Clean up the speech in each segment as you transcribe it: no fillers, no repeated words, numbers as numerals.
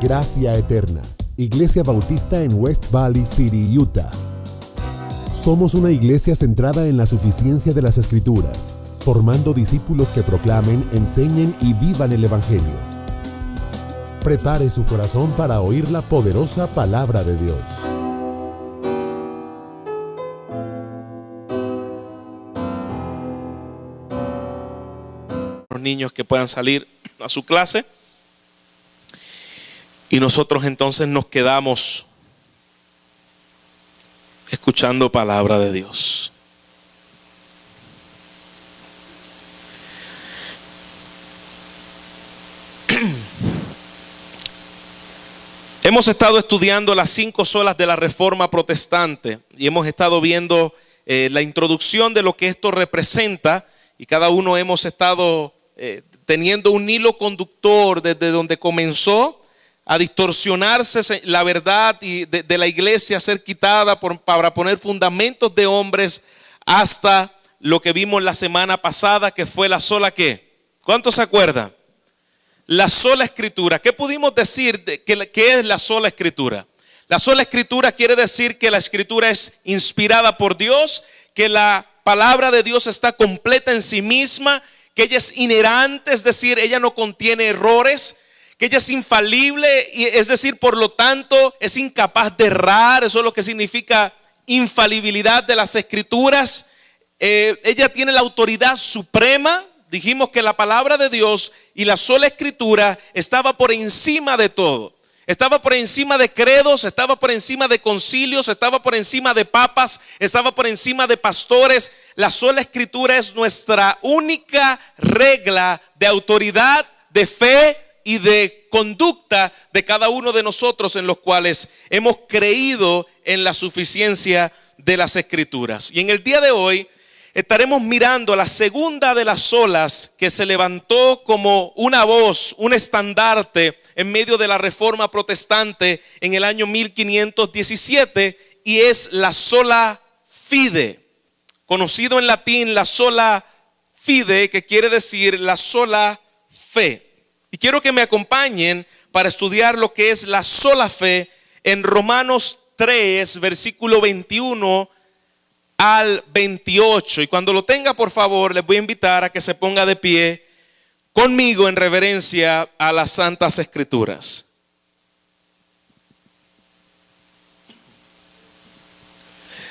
Gracia Eterna, Iglesia Bautista en West Valley City, Utah. Somos una iglesia centrada en la suficiencia de las Escrituras, formando discípulos que proclamen, enseñen y vivan el Evangelio. Prepare su corazón para oír la poderosa palabra de Dios. Los niños que puedan salir a su clase y nosotros entonces nos quedamos escuchando palabra de Dios. Hemos estado estudiando las 5 solas de la Reforma Protestante y hemos estado viendo la introducción de lo que esto representa, y cada uno hemos estado teniendo un hilo conductor desde donde comenzó a distorsionarse la verdad y de la iglesia, a ser quitada para poner fundamentos de hombres, hasta lo que vimos la semana pasada, que fue la sola ¿qué? ¿Cuántos se acuerdan? La sola escritura. ¿Qué pudimos decir que es la sola escritura? La sola escritura quiere decir que la escritura es inspirada por Dios, que la palabra de Dios está completa en sí misma, que ella es inerrante, es decir, ella no contiene errores, que ella es infalible, y es decir, por lo tanto, es incapaz de errar. Eso es lo que significa infalibilidad de las escrituras. Ella tiene la autoridad suprema. Dijimos que la palabra de Dios y la sola escritura estaba por encima de todo. Estaba por encima de credos, estaba por encima de concilios, estaba por encima de papas, estaba por encima de pastores. La sola escritura es nuestra única regla de autoridad, de fe y de conducta de cada uno de nosotros, en los cuales hemos creído en la suficiencia de las escrituras. Y en el día de hoy estaremos mirando la segunda de las solas que se levantó como una voz, un estandarte en medio de la Reforma Protestante en el año 1517, y es la sola fide, conocido en latín la sola fide, que quiere decir la sola fe. Y quiero que me acompañen para estudiar lo que es la sola fe en Romanos 3, versículo 21 al 28. Y cuando lo tenga, por favor, les voy a invitar a que se ponga de pie conmigo en reverencia a las Santas Escrituras.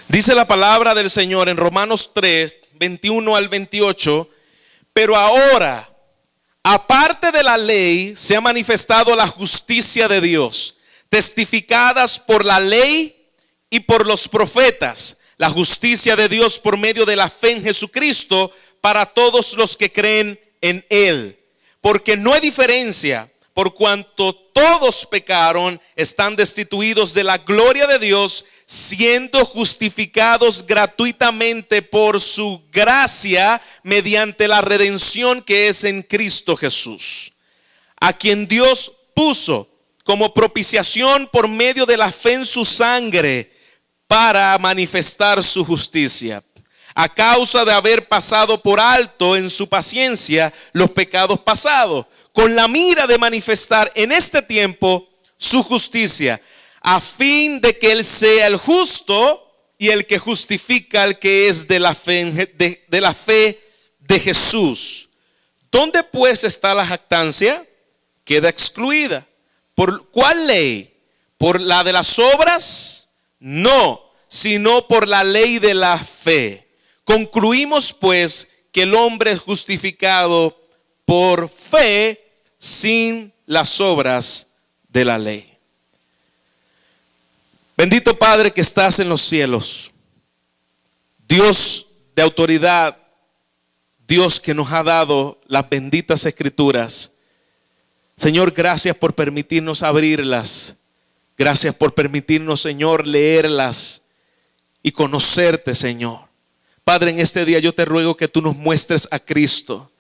Dice la palabra del Señor en Romanos 3, 21 al 28. Pero ahora, aparte de la ley, se ha manifestado la justicia de Dios, testificadas por la ley y por los profetas. La justicia de Dios por medio de la fe en Jesucristo para todos los que creen en Él. Porque no hay diferencia, por cuanto todos pecaron, están destituidos de la gloria de Dios, siendo justificados gratuitamente por su gracia mediante la redención que es en Cristo Jesús, a quien Dios puso como propiciación por medio de la fe en su sangre, para manifestar su justicia, a causa de haber pasado por alto en su paciencia los pecados pasados, con la mira de manifestar en este tiempo su justicia, a fin de que Él sea el justo y el que justifica al que es de la fe de Jesús. ¿Dónde pues está la jactancia? Queda excluida. ¿Por cuál ley? ¿Por la de las obras? No, sino por la ley de la fe. Concluimos pues que el hombre es justificado por fe sin las obras de la ley. Bendito Padre que estás en los cielos, Dios de autoridad, Dios que nos ha dado las benditas escrituras. Señor, gracias por permitirnos abrirlas. Gracias por permitirnos, Señor, leerlas y conocerte, Señor. Padre, en este día yo te ruego que tú nos muestres a Cristo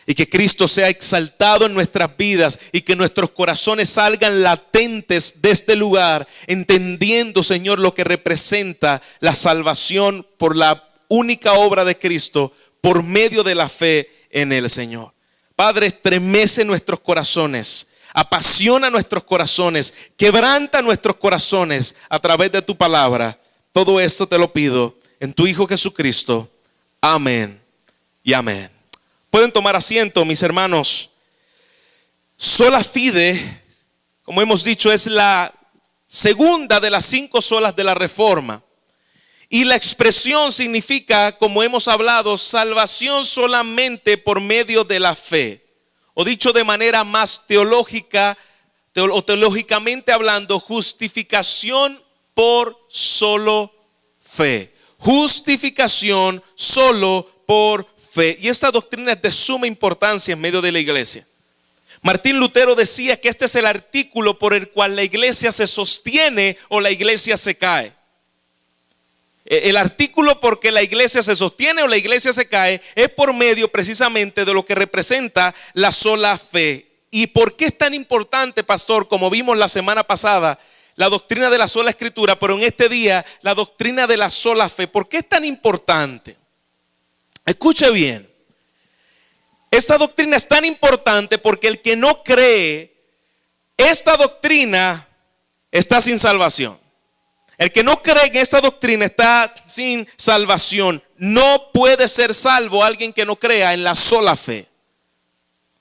y que Cristo sea exaltado en nuestras vidas y que nuestros corazones salgan latentes de este lugar, entendiendo, Señor, lo que representa la salvación por la única obra de Cristo, por medio de la fe en Él, Señor. Padre, estremece nuestros corazones apasiona nuestros corazones, quebranta nuestros corazones a través de tu palabra. Todo esto te lo pido en tu Hijo Jesucristo. Amén y amén. Pueden tomar asiento, mis hermanos. Sola fide, como hemos dicho, es la segunda de las 5 solas de la Reforma. Y la expresión significa, como hemos hablado, salvación solamente por medio de la fe. O dicho de manera más teológica, o teológicamente hablando, justificación por solo fe. Justificación solo por fe. Y esta doctrina es de suma importancia en medio de la iglesia. Martín Lutero decía que este es el artículo por el cual la iglesia se sostiene o la iglesia se cae. El artículo por que la iglesia se sostiene o la iglesia se cae es por medio precisamente de lo que representa la sola fe. ¿Y por qué es tan importante, pastor? Como vimos la semana pasada, la doctrina de la sola escritura, pero en este día la doctrina de la sola fe. ¿Por qué es tan importante? Escuche bien. Esta doctrina es tan importante porque el que no cree esta doctrina está sin salvación. El que no cree en esta doctrina está sin salvación. No puede ser salvo alguien que no crea en la sola fe.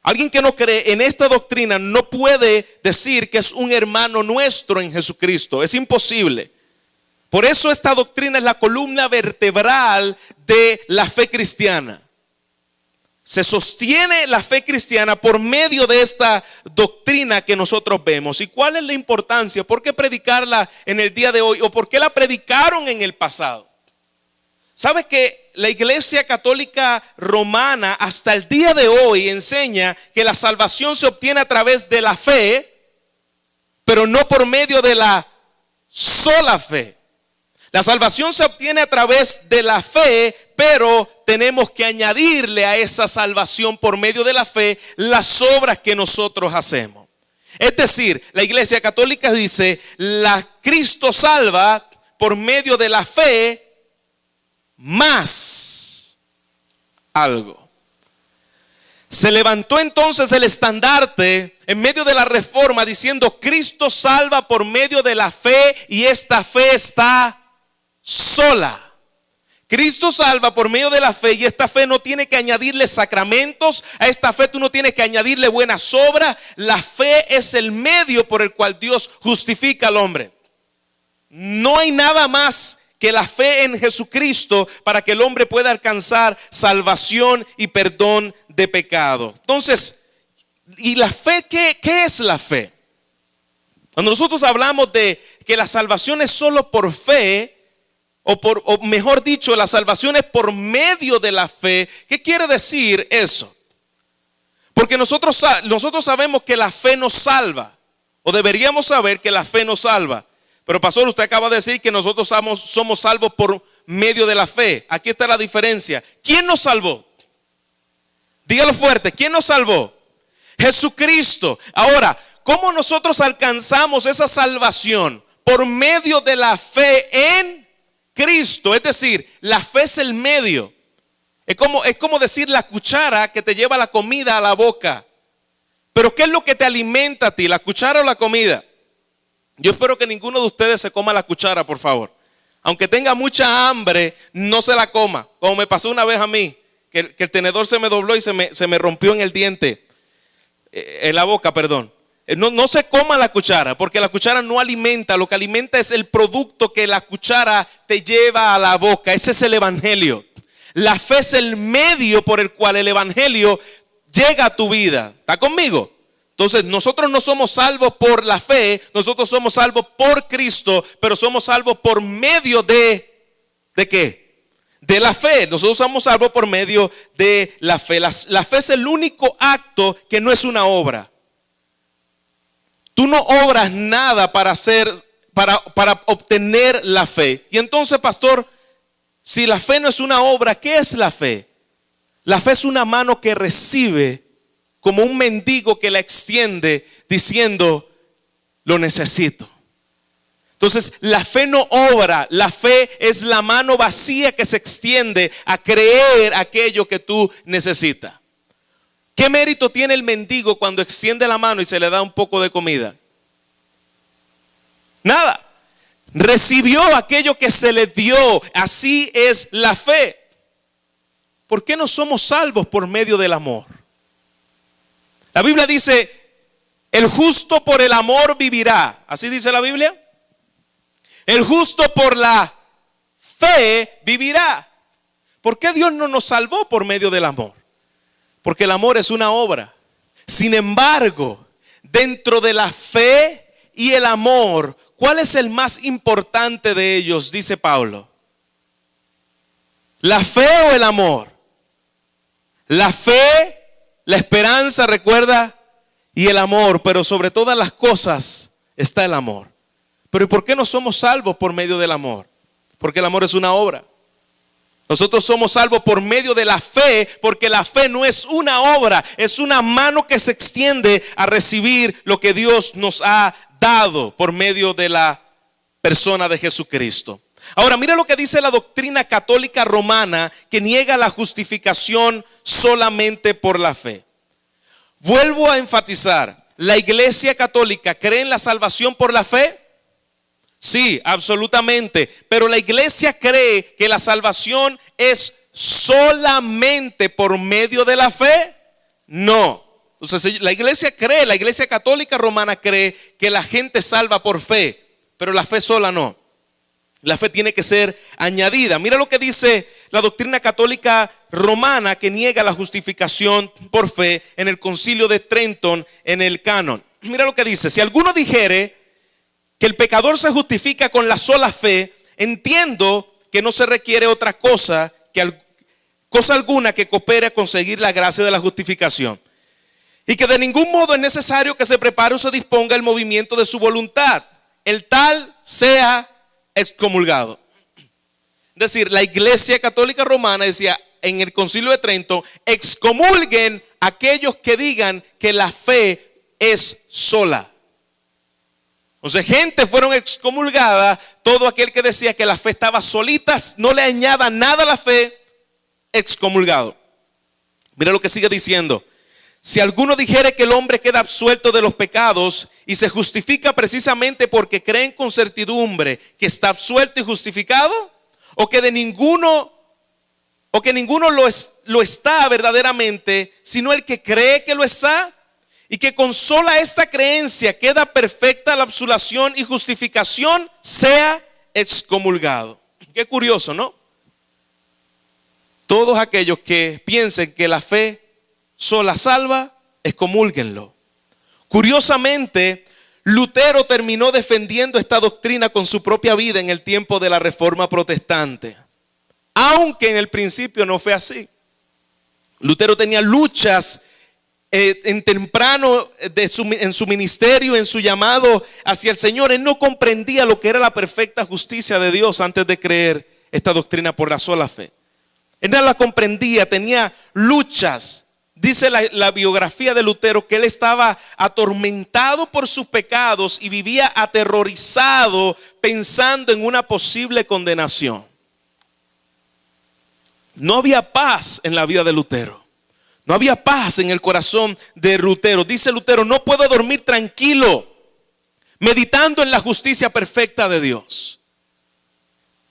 Alguien que no cree en esta doctrina no puede decir que es un hermano nuestro en Jesucristo. Es imposible. Por eso esta doctrina es la columna vertebral de la fe cristiana. Se sostiene la fe cristiana por medio de esta doctrina que nosotros vemos. ¿Y cuál es la importancia? ¿Por qué predicarla en el día de hoy? ¿O por qué la predicaron en el pasado? ¿Sabes que la Iglesia Católica Romana hasta el día de hoy enseña que la salvación se obtiene a través de la fe, pero no por medio de la sola fe? La salvación se obtiene a través de la fe, pero tenemos que añadirle a esa salvación por medio de la fe las obras que nosotros hacemos. Es decir, la Iglesia Católica dice, Cristo salva por medio de la fe más algo. Se levantó entonces el estandarte en medio de la Reforma diciendo, Cristo salva por medio de la fe y esta fe está sola. Cristo salva por medio de la fe y esta fe no tiene que añadirle sacramentos. A esta fe tú no tienes que añadirle buenas obras. La fe es el medio por el cual Dios justifica al hombre. No hay nada más que la fe en Jesucristo para que el hombre pueda alcanzar salvación y perdón de pecado. Entonces, ¿y la fe qué es la fe? Cuando nosotros hablamos de que la salvación es solo por fe, o mejor dicho, la salvación es por medio de la fe, ¿qué quiere decir eso? Porque nosotros sabemos que la fe nos salva, o deberíamos saber que la fe nos salva. Pero pastor, usted acaba de decir que nosotros somos salvos por medio de la fe. Aquí está la diferencia. ¿Quién nos salvó? Dígalo fuerte, ¿quién nos salvó? Jesucristo. Ahora, ¿cómo nosotros alcanzamos esa salvación? Por medio de la fe en Cristo. Es decir, la fe es el medio. Es como decir la cuchara que te lleva la comida a la boca. Pero ¿qué es lo que te alimenta a ti? ¿La cuchara o la comida? Yo espero que ninguno de ustedes se coma la cuchara, por favor. Aunque tenga mucha hambre, no se la coma. Como me pasó una vez a mí, que el tenedor se me dobló y se me rompió en el diente. En la boca, perdón. No se coma la cuchara, porque la cuchara no alimenta. Lo que alimenta es el producto que la cuchara te lleva a la boca. Ese es el evangelio. La fe es el medio por el cual el evangelio llega a tu vida. ¿Está conmigo? Entonces nosotros no somos salvos por la fe, nosotros somos salvos por Cristo, pero somos salvos por medio ¿de qué? De la fe. Nosotros somos salvos por medio de la fe. La fe es el único acto que no es una obra. Tú no obras nada para obtener la fe. Y entonces, pastor, si la fe no es una obra, ¿qué es la fe? La fe es una mano que recibe, como un mendigo que la extiende diciendo, lo necesito. Entonces la fe no obra, la fe es la mano vacía que se extiende a creer aquello que tú necesitas. ¿Qué mérito tiene el mendigo cuando extiende la mano y se le da un poco de comida? Nada. Recibió aquello que se le dio. Así es la fe. ¿Por qué no somos salvos por medio del amor? La Biblia dice, el justo por el amor vivirá. ¿Así dice la Biblia? El justo por la fe vivirá. ¿Por qué Dios no nos salvó por medio del amor? Porque el amor es una obra. Sin embargo, dentro de la fe y el amor, ¿cuál es el más importante de ellos? Dice Pablo. ¿La fe o el amor? La fe, la esperanza, recuerda, y el amor, pero sobre todas las cosas está el amor. Pero ¿y por qué no somos salvos por medio del amor? Porque el amor es una obra. Nosotros somos salvos por medio de la fe, porque la fe no es una obra, es una mano que se extiende a recibir lo que Dios nos ha dado por medio de la persona de Jesucristo. Ahora, mira lo que dice la doctrina católica romana, que niega la justificación solamente por la fe. Vuelvo a enfatizar, ¿la Iglesia Católica cree en la salvación por la fe? Sí, absolutamente. Pero la Iglesia cree que la salvación es solamente por medio de la fe. No. Entonces la Iglesia Católica Romana cree que la gente salva por fe, pero la fe sola no. La fe tiene que ser añadida. Mira lo que dice la doctrina católica romana, que niega la justificación por fe en el Concilio de Trenton, en el canon. Mira lo que dice: si alguno dijere que el pecador se justifica con la sola fe, entiendo que no se requiere otra cosa alguna que coopere a conseguir la gracia de la justificación, y que de ningún modo es necesario que se prepare o se disponga el movimiento de su voluntad, el tal sea excomulgado. Es decir, la Iglesia Católica Romana decía en el Concilio de Trento: excomulguen a aquellos que digan que la fe es sola. Entonces, gente fueron excomulgadas, todo aquel que decía que la fe estaba solita, no le añada nada a la fe, excomulgado. Mira lo que sigue diciendo: si alguno dijere que el hombre queda absuelto de los pecados y se justifica precisamente porque creen con certidumbre que está absuelto y justificado, o que ninguno lo está verdaderamente, sino el que cree que lo está, y que con sola esta creencia queda perfecta la absolución y justificación, sea excomulgado. Qué curioso, ¿no? Todos aquellos que piensen que la fe sola salva, excomúlguenlo. Curiosamente, Lutero terminó defendiendo esta doctrina con su propia vida en el tiempo de la Reforma Protestante, aunque en el principio no fue así. Lutero tenía luchas en temprano en su ministerio, en su llamado hacia el Señor. Él no comprendía lo que era la perfecta justicia de Dios antes de creer esta doctrina por la sola fe. Él no la comprendía, tenía luchas. Dice la biografía de Lutero que él estaba atormentado por sus pecados y vivía aterrorizado pensando en una posible condenación. No había paz en la vida de Lutero. No había paz en el corazón de Lutero. Dice Lutero: no puedo dormir tranquilo meditando en la justicia perfecta de Dios.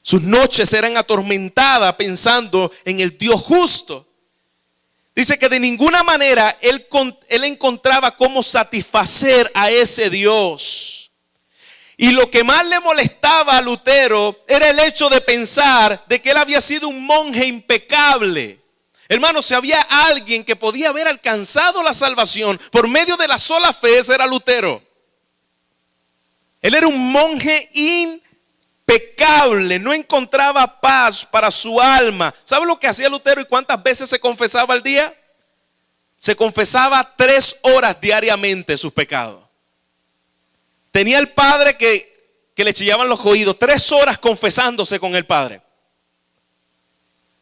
Sus noches eran atormentadas pensando en el Dios justo. Dice que de ninguna manera él encontraba cómo satisfacer a ese Dios. Y lo que más le molestaba a Lutero era el hecho de pensar de que él había sido un monje impecable. Hermanos, si había alguien que podía haber alcanzado la salvación por medio de la sola fe, ese era Lutero. Él era un monje impecable, no encontraba paz para su alma. ¿Sabe lo que hacía Lutero y cuántas veces se confesaba al día? Se confesaba 3 horas diariamente sus pecados. Tenía el padre que le chillaban los oídos, 3 horas confesándose con el padre.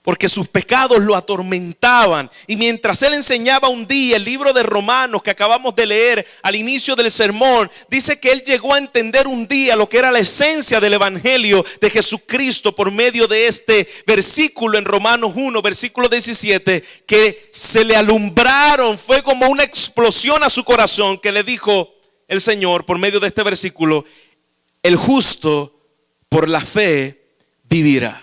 porque sus pecados lo atormentaban. Y mientras él enseñaba un día el libro de Romanos que acabamos de leer al inicio del sermón, dice que él llegó a entender un día lo que era la esencia del evangelio de Jesucristo por medio de este versículo en Romanos 1, versículo 17, que se le alumbraron, fue como una explosión a su corazón, que le dijo el Señor por medio de este versículo: el justo por la fe vivirá.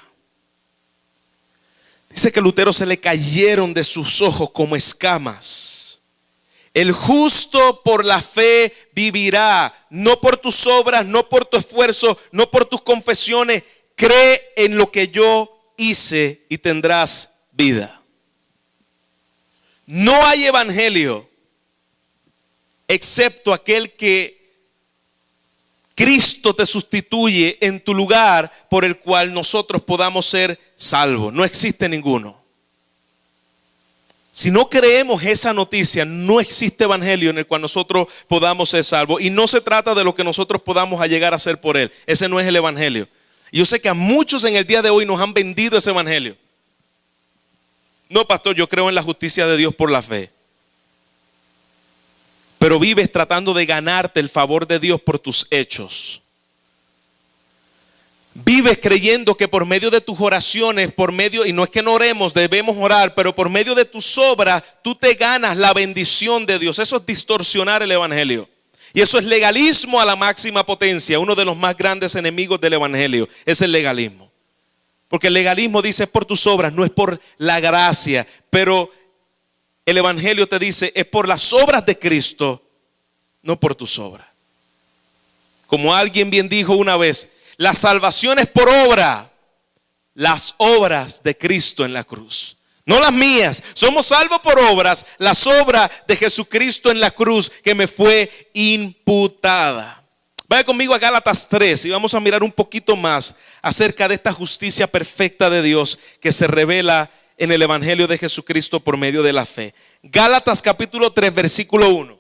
Dice que a Lutero se le cayeron de sus ojos como escamas. El justo por la fe vivirá, no por tus obras, no por tu esfuerzo, no por tus confesiones. Cree en lo que yo hice y tendrás vida. No hay evangelio excepto aquel que Cristo te sustituye en tu lugar, por el cual nosotros podamos ser salvos. No existe ninguno. Si no creemos esa noticia, no existe evangelio en el cual nosotros podamos ser salvos. Y no se trata de lo que nosotros podamos llegar a hacer por él. Ese no es el evangelio. Y yo sé que a muchos en el día de hoy nos han vendido ese evangelio. No, pastor, yo creo en la justicia de Dios por la fe. Pero vives tratando de ganarte el favor de Dios por tus hechos. Vives creyendo que por medio de tus oraciones, y no es que no oremos, debemos orar, pero por medio de tus obras tú te ganas la bendición de Dios. Eso es distorsionar el evangelio. Y eso es legalismo a la máxima potencia. Uno de los más grandes enemigos del evangelio es el legalismo. Porque el legalismo dice es por tus obras, no es por la gracia. Pero el evangelio te dice es por las obras de Cristo, no por tus obras. Como alguien bien dijo una vez, la salvación es por obra, las obras de Cristo en la cruz, no las mías. Somos salvos por obras, las obras de Jesucristo en la cruz que me fue imputada. Vaya conmigo a Gálatas 3 y vamos a mirar un poquito más acerca de esta justicia perfecta de Dios que se revela en el evangelio de Jesucristo por medio de la fe. Gálatas capítulo 3 versículo 1.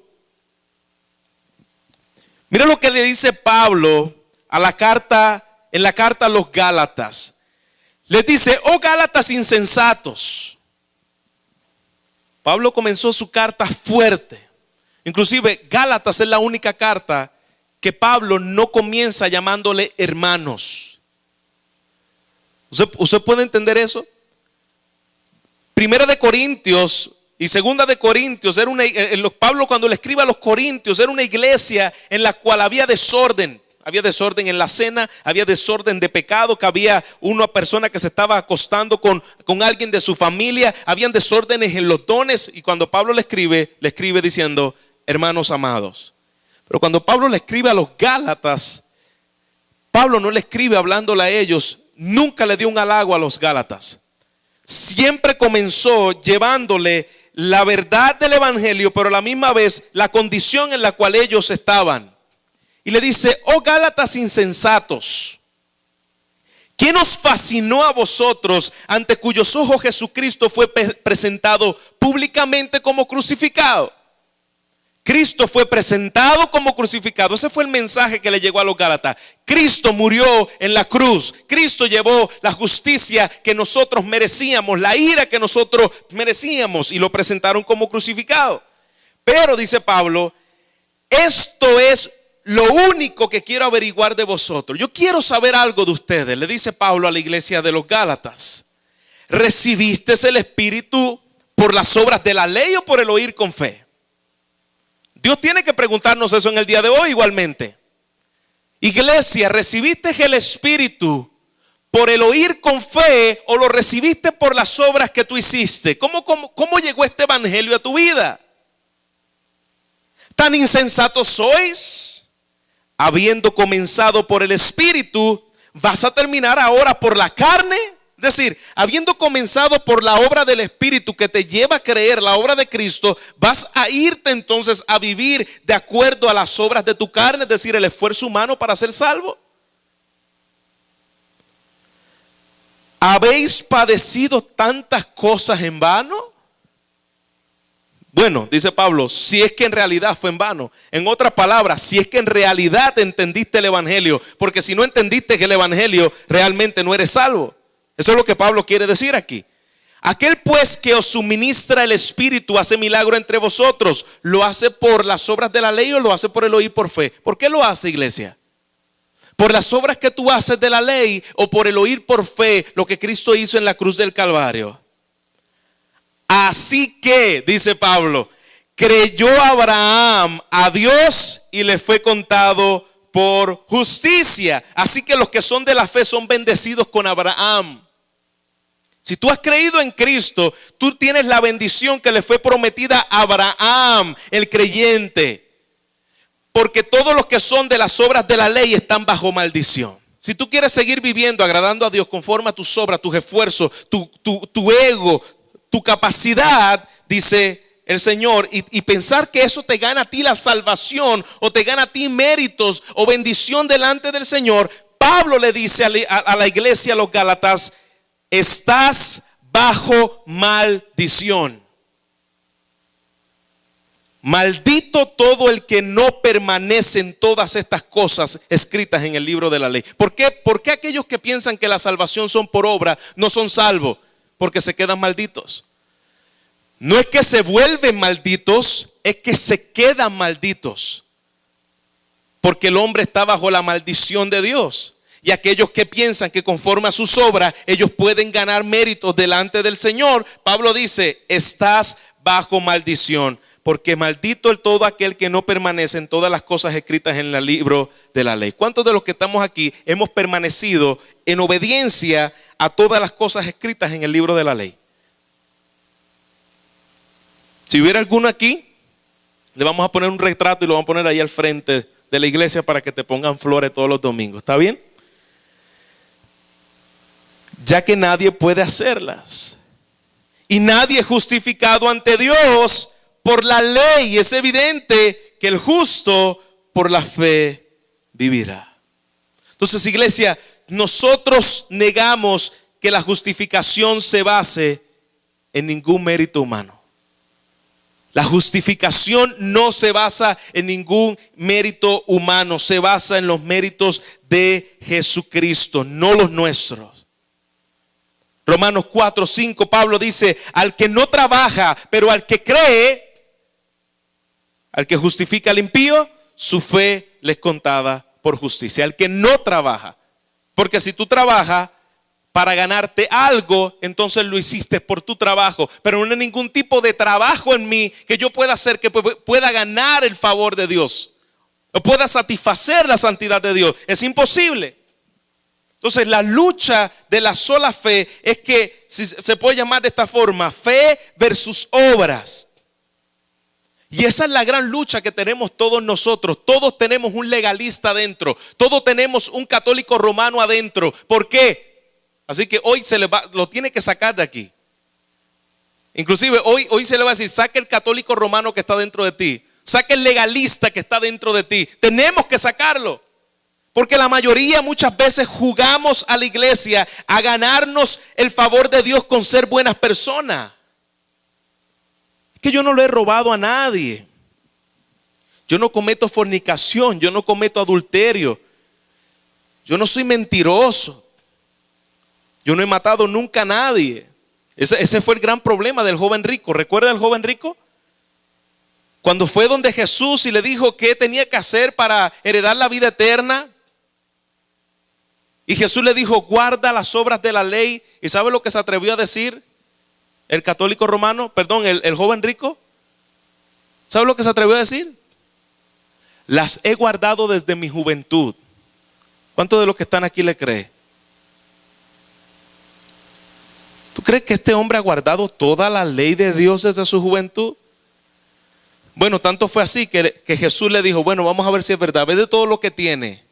Mira lo que le dice Pablo en la carta a los Gálatas. Les dice: oh Gálatas insensatos. Pablo comenzó su carta fuerte. Inclusive Gálatas es la única carta que Pablo no comienza llamándole hermanos. ¿Usted puede entender eso? Primera de Corintios y segunda de Corintios, Pablo cuando le escribe a los Corintios, era una iglesia en la cual había desorden. Había desorden en la cena, había desorden de pecado, que había una persona que se estaba acostando con alguien de su familia, habían desórdenes en los dones. Y cuando Pablo le escribe diciendo: hermanos amados. Pero cuando Pablo le escribe a los Gálatas, Pablo no le escribe hablándole a ellos, nunca le dio un halago a los Gálatas. Siempre comenzó llevándole la verdad del evangelio, pero a la misma vez la condición en la cual ellos estaban. Y le dice: oh Gálatas insensatos, ¿quién os fascinó a vosotros, ante cuyos ojos Jesucristo fue presentado públicamente como crucificado? Cristo fue presentado como crucificado. Ese fue el mensaje que le llegó a los Gálatas. Cristo murió en la cruz. Cristo llevó la justicia que nosotros merecíamos, la ira que nosotros merecíamos, y lo presentaron como crucificado. Pero dice Pablo: esto es lo único que quiero averiguar de vosotros. Yo quiero saber algo de ustedes. Le dice Pablo a la iglesia de los Gálatas: ¿recibiste el Espíritu por las obras de la ley o por el oír con fe? Dios tiene que preguntarnos eso en el día de hoy igualmente. Iglesia, ¿recibiste el Espíritu por el oír con fe o lo recibiste por las obras que tú hiciste? ¿Cómo llegó este evangelio a tu vida? ¿Tan insensatos sois? Habiendo comenzado por el Espíritu, ¿vas a terminar ahora por la carne? Es decir, habiendo comenzado por la obra del Espíritu que te lleva a creer la obra de Cristo, vas a irte entonces a vivir de acuerdo a las obras de tu carne, es decir, el esfuerzo humano para ser salvo. ¿Habéis padecido tantas cosas en vano? Bueno, dice Pablo, si es que en realidad fue en vano. En otras palabras, si es que en realidad entendiste el evangelio, porque si no entendiste el evangelio, realmente no eres salvo. Eso es lo que Pablo quiere decir aquí. Aquel pues que os suministra el Espíritu hace milagro entre vosotros. ¿Lo hace por las obras de la ley o lo hace por el oír por fe? ¿Por qué lo hace, iglesia? ¿Por las obras que tú haces de la ley o por el oír por fe lo que Cristo hizo en la cruz del Calvario? Así que, dice Pablo, creyó Abraham a Dios y le fue contado por justicia. Así que los que son de la fe son bendecidos con Abraham. Si tú has creído en Cristo, tú tienes la bendición que le fue prometida a Abraham, el creyente. Porque todos los que son de las obras de la ley están bajo maldición. Si tú quieres seguir viviendo agradando a Dios conforme a tus obras, tus esfuerzos, tu ego, tu capacidad, dice el Señor, y pensar que eso te gana a ti la salvación o te gana a ti méritos o bendición delante del Señor, Pablo le dice a la iglesia, a los Gálatas, estás bajo maldición. Maldito todo el que no permanece en todas estas cosas escritas en el libro de la ley. ¿Por qué? ¿Por qué aquellos que piensan que la salvación son por obra no son salvos? Porque se quedan malditos. No es que se vuelven malditos, es que se quedan malditos. Porque el hombre está bajo la maldición de Dios. Y aquellos que piensan que conforme a sus obras ellos pueden ganar méritos delante del Señor, Pablo dice, estás bajo maldición. Porque maldito el todo aquel que no permanece en todas las cosas escritas en el libro de la ley. ¿Cuántos de los que estamos aquí hemos permanecido en obediencia a todas las cosas escritas en el libro de la ley? Si hubiera alguno aquí, le vamos a poner un retrato y lo vamos a poner ahí al frente de la iglesia para que te pongan flores todos los domingos. ¿Está bien? Ya que nadie puede hacerlas. Y nadie es justificado ante Dios por la ley. Es evidente que el justo por la fe vivirá. Entonces, iglesia, nosotros negamos que la justificación se base en ningún mérito humano. La justificación no se basa en ningún mérito humano, se basa en los méritos de Jesucristo, no los nuestros. Romanos 4:5, Pablo dice, al que no trabaja, pero al que cree, al que justifica al impío, su fe les contada por justicia. Al que no trabaja, porque si tú trabajas para ganarte algo, entonces lo hiciste por tu trabajo, pero no hay ningún tipo de trabajo en mí que yo pueda hacer que pueda ganar el favor de Dios o pueda satisfacer la santidad de Dios. Es imposible. Entonces la lucha de la sola fe es que, si se puede llamar de esta forma, fe versus obras. Y esa es la gran lucha que tenemos todos nosotros. Todos tenemos un legalista adentro, todos tenemos un católico romano adentro. ¿Por qué? Así que hoy lo tiene que sacar de aquí. Inclusive hoy se le va a decir, saca el católico romano que está dentro de ti, saca el legalista que está dentro de ti. Tenemos que sacarlo. Porque la mayoría muchas veces jugamos a la iglesia a ganarnos el favor de Dios con ser buenas personas. Es que yo no le he robado a nadie. Yo no cometo fornicación, yo no cometo adulterio. Yo no soy mentiroso. Yo no he matado nunca a nadie. Ese fue el gran problema del joven rico. ¿Recuerda el joven rico? Cuando fue donde Jesús y le dijo qué tenía que hacer para heredar la vida eterna. Y Jesús le dijo, guarda las obras de la ley. ¿Y sabe lo que se atrevió a decir el católico romano? Perdón, el joven rico. ¿Sabe lo que se atrevió a decir? Las he guardado desde mi juventud. ¿Cuántos de los que están aquí le cree? ¿Tú crees que este hombre ha guardado toda la ley de Dios desde su juventud? Bueno, tanto fue así que Jesús le dijo, bueno, vamos a ver si es verdad. Ve de todo lo que tiene.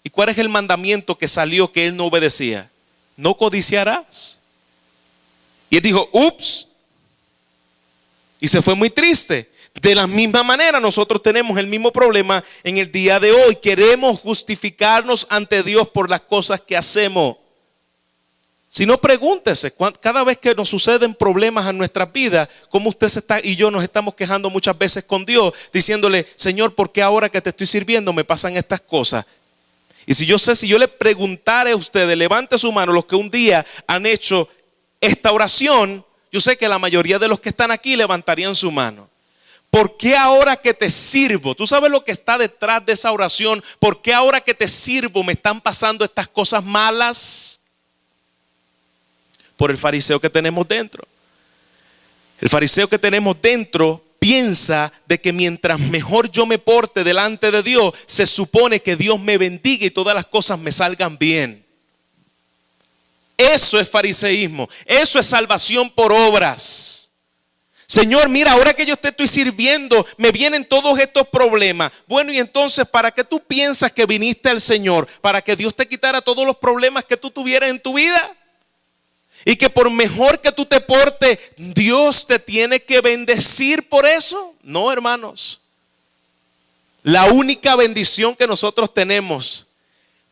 ¿Y cuál es el mandamiento que salió que él no obedecía? No codiciarás. Y él dijo, ups. Y se fue muy triste. De la misma manera nosotros tenemos el mismo problema en el día de hoy. Queremos justificarnos ante Dios por las cosas que hacemos. Si no, pregúntese, cada vez que nos suceden problemas en nuestras vidas, cómo usted y yo nos estamos quejando muchas veces con Dios, diciéndole, Señor, ¿por qué ahora que te estoy sirviendo me pasan estas cosas? Y si yo le preguntara a ustedes, levante su mano los que un día han hecho esta oración, yo sé que la mayoría de los que están aquí levantarían su mano. ¿Por qué ahora que te sirvo? ¿Tú sabes lo que está detrás de esa oración? ¿Por qué ahora que te sirvo me están pasando estas cosas malas? Por el fariseo que tenemos dentro. El fariseo que tenemos dentro piensa de que mientras mejor yo me porte delante de Dios, se supone que Dios me bendiga y todas las cosas me salgan bien. Eso es fariseísmo. Eso es salvación por obras. Señor, mira, ahora que yo te estoy sirviendo, me vienen todos estos problemas. Bueno, y entonces, ¿para qué tú piensas que viniste al Señor? ¿Para que Dios te quitara todos los problemas que tú tuvieras en tu vida? Y que por mejor que tú te portes, Dios te tiene que bendecir por eso. No, hermanos. La única bendición que nosotros tenemos,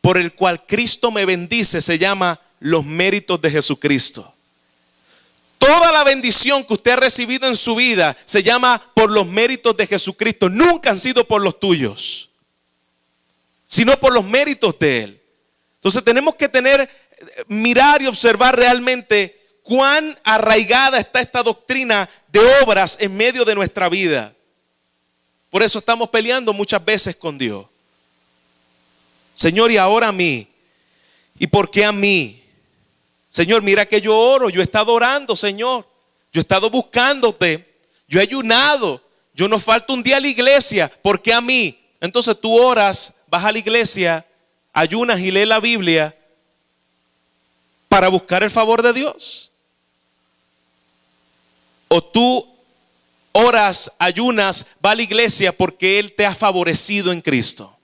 por el cual Cristo me bendice, se llama los méritos de Jesucristo. Toda la bendición que usted ha recibido en su vida se llama por los méritos de Jesucristo. Nunca han sido por los tuyos, sino por los méritos de Él. Entonces tenemos que mirar y observar realmente cuán arraigada está esta doctrina de obras en medio de nuestra vida. Por eso estamos peleando muchas veces con Dios. Señor, y ahora a mí. ¿Y por qué a mí? Señor, mira que yo oro, yo he estado orando, Señor. Yo he estado buscándote, yo he ayunado, yo no falto un día a la iglesia. ¿Por qué a mí? Entonces tú oras, vas a la iglesia, ayunas y lees la Biblia para buscar el favor de Dios. O tú oras, ayunas, vas a la iglesia porque Él te ha favorecido en Cristo.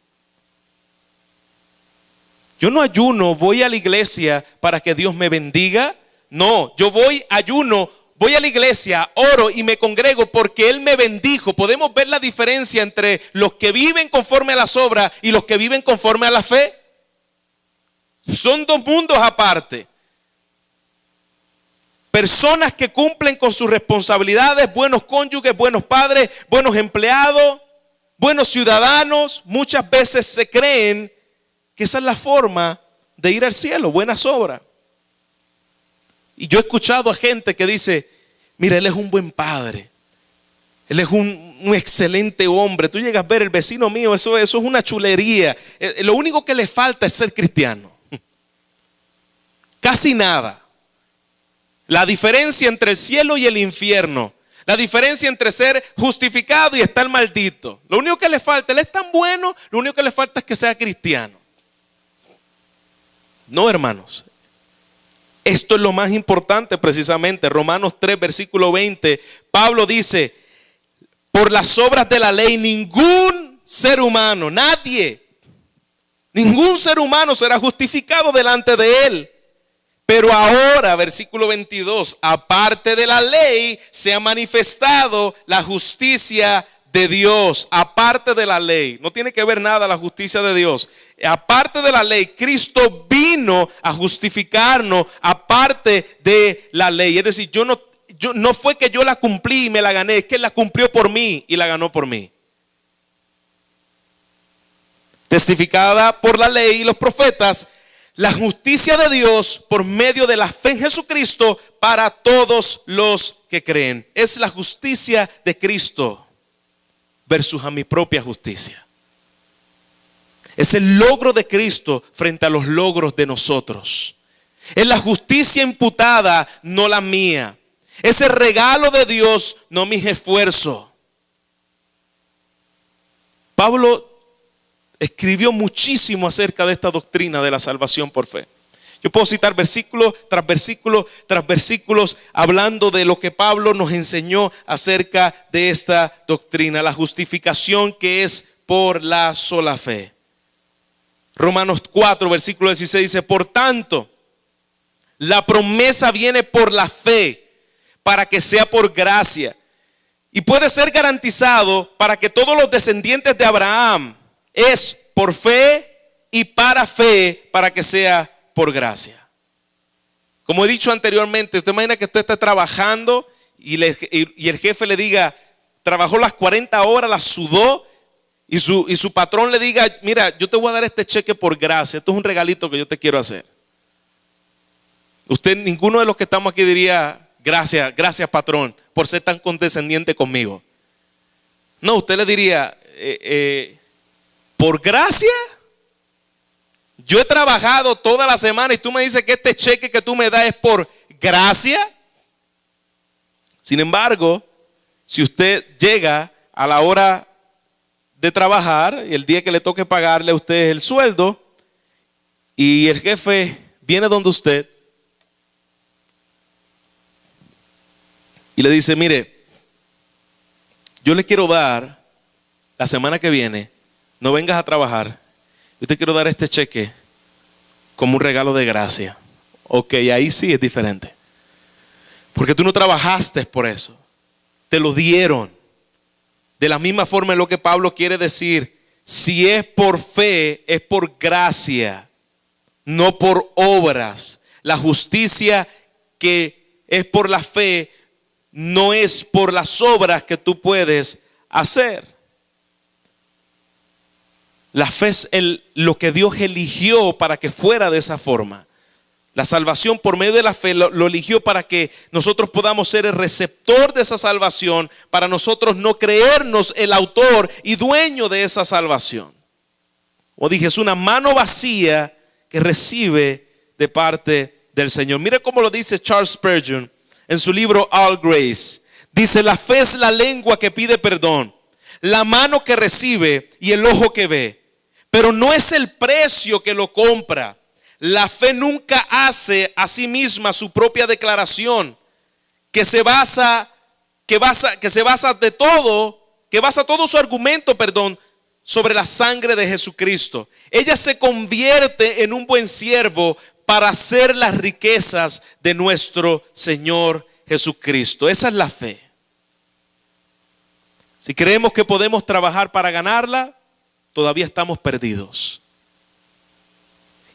Yo no ayuno, voy a la iglesia para que Dios me bendiga. No, yo ayuno, voy a la iglesia, oro y me congrego porque Él me bendijo. Podemos ver la diferencia entre los que viven conforme a las obras y los que viven conforme a la fe. Son dos mundos aparte. Personas que cumplen con sus responsabilidades, buenos cónyuges, buenos padres, buenos empleados, buenos ciudadanos, muchas veces se creen que esa es la forma de ir al cielo, buenas obras. Y yo he escuchado a gente que dice, mira, él es un buen padre, él es un excelente hombre. Tú llegas a ver el vecino mío, eso es una chulería. Lo único que le falta es ser cristiano. Casi nada. La diferencia entre el cielo y el infierno, la diferencia entre ser justificado y estar maldito. Lo único que le falta, él es tan bueno, lo único que le falta es que sea cristiano. No, hermanos, esto es lo más importante precisamente. Romanos 3, versículo 20, Pablo dice, por las obras de la ley ningún ser humano, ningún ser humano será justificado delante de Él. Pero ahora, versículo 22, aparte de la ley se ha manifestado la justicia de Dios. Aparte de la ley, no tiene que ver nada la justicia de Dios. Aparte de la ley, Cristo vino a justificarnos aparte de la ley. Es decir, no fue que yo la cumplí y me la gané, es que Él la cumplió por mí y la ganó por mí. Testificada por la ley y los profetas, la justicia de Dios por medio de la fe en Jesucristo para todos los que creen. Es la justicia de Cristo versus a mi propia justicia. Es el logro de Cristo frente a los logros de nosotros. Es la justicia imputada, no la mía. Es el regalo de Dios, no mis esfuerzos. Pablo escribió muchísimo acerca de esta doctrina de la salvación por fe. Yo puedo citar versículo tras versículo tras versículos hablando de lo que Pablo nos enseñó acerca de esta doctrina, la justificación que es por la sola fe. Romanos 4, versículo 16 dice, por tanto, la promesa viene por la fe para que sea por gracia y puede ser garantizado para que todos los descendientes de Abraham es por fe y para fe para que sea por gracia. Como he dicho anteriormente, usted imagina que usted está trabajando y el jefe le diga, trabajó las 40 horas, las sudó, y su patrón le diga, mira, yo te voy a dar este cheque por gracia, esto es un regalito que yo te quiero hacer. Usted, ninguno de los que estamos aquí diría, gracias patrón por ser tan condescendiente conmigo. No, usted le diría, por gracia, yo he trabajado toda la semana y tú me dices que este cheque que tú me das es por gracia. Sin embargo, si usted llega a la hora de trabajar y el día que le toque pagarle a usted el sueldo y el jefe viene donde usted y le dice, mire, yo le quiero dar la semana que viene, no vengas a trabajar, yo te quiero dar este cheque como un regalo de gracia. Ok, ahí sí es diferente. Porque tú no trabajaste por eso, te lo dieron. De la misma forma en lo que Pablo quiere decir, si es por fe, es por gracia, no por obras. La justicia que es por la fe no es por las obras que tú puedes hacer. La fe es lo que Dios eligió para que fuera de esa forma. La salvación por medio de la fe lo eligió para que nosotros podamos ser el receptor de esa salvación, para nosotros no creernos el autor y dueño de esa salvación. Como dije, es una mano vacía que recibe de parte del Señor. Mire cómo lo dice Charles Spurgeon en su libro All Grace. Dice, la fe es la lengua que pide perdón, la mano que recibe y el ojo que ve, pero no es el precio que lo compra. La fe nunca hace a sí misma su propia declaración, que basa todo su argumento, sobre la sangre de Jesucristo. Ella se convierte en un buen siervo para hacer las riquezas de nuestro Señor Jesucristo. Esa es la fe. Si creemos que podemos trabajar para ganarla, todavía estamos perdidos.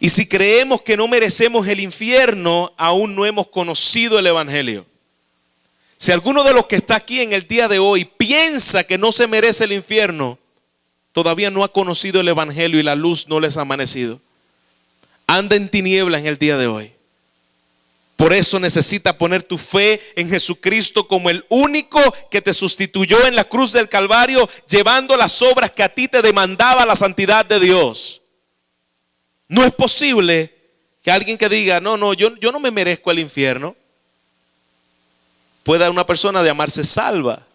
Y si creemos que no merecemos el infierno, aún no hemos conocido el Evangelio. Si alguno de los que está aquí en el día de hoy piensa que no se merece el infierno, todavía no ha conocido el Evangelio y la luz no les ha amanecido. Anda en tiniebla en el día de hoy. Por eso necesitas poner tu fe en Jesucristo como el único que te sustituyó en la cruz del Calvario, llevando las obras que a ti te demandaba la santidad de Dios. No es posible que alguien que diga, yo no me merezco el infierno, pueda una persona llamarse salva.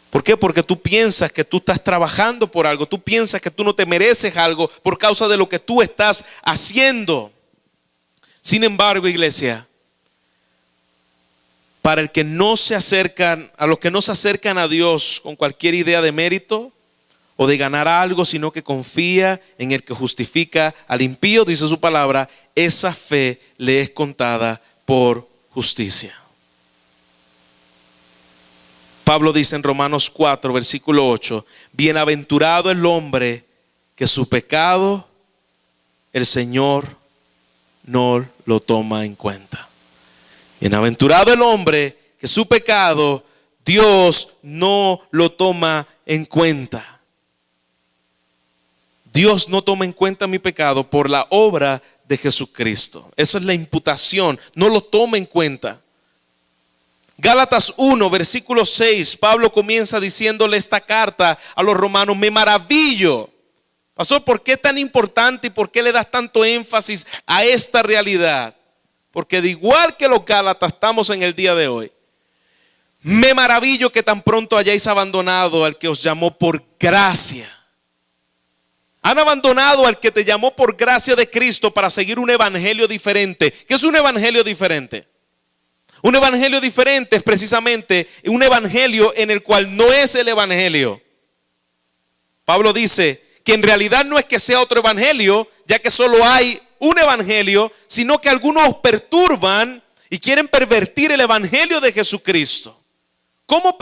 ¿Por qué? Porque tú piensas que tú estás trabajando por algo, tú piensas que tú no te mereces algo por causa de lo que tú estás haciendo. Sin embargo, iglesia, para el que no se acercan, a los que no se acercan a Dios con cualquier idea de mérito o de ganar algo, sino que confía en el que justifica al impío, dice su palabra, esa fe le es contada por justicia. Pablo dice en Romanos 4, versículo 8, bienaventurado el hombre que su pecado el Señor no lo toma en cuenta. Bienaventurado el hombre que su pecado Dios no lo toma en cuenta. Dios no toma en cuenta mi pecado por la obra de Jesucristo. Eso es la imputación, no lo toma en cuenta. Gálatas 1, versículo 6, Pablo comienza diciéndole esta carta a los romanos, me maravillo. Pastor, ¿por qué es tan importante y por qué le das tanto énfasis a esta realidad? Porque de igual que los Gálatas estamos en el día de hoy. Me maravillo que tan pronto hayáis abandonado al que os llamó por gracia. Han abandonado al que te llamó por gracia de Cristo para seguir un evangelio diferente. ¿Qué es un evangelio diferente? Un evangelio diferente es precisamente un evangelio en el cual no es el evangelio. Pablo dice que en realidad no es que sea otro evangelio, ya que solo hay un evangelio, sino que algunos perturban y quieren pervertir el evangelio de Jesucristo. ¿Cómo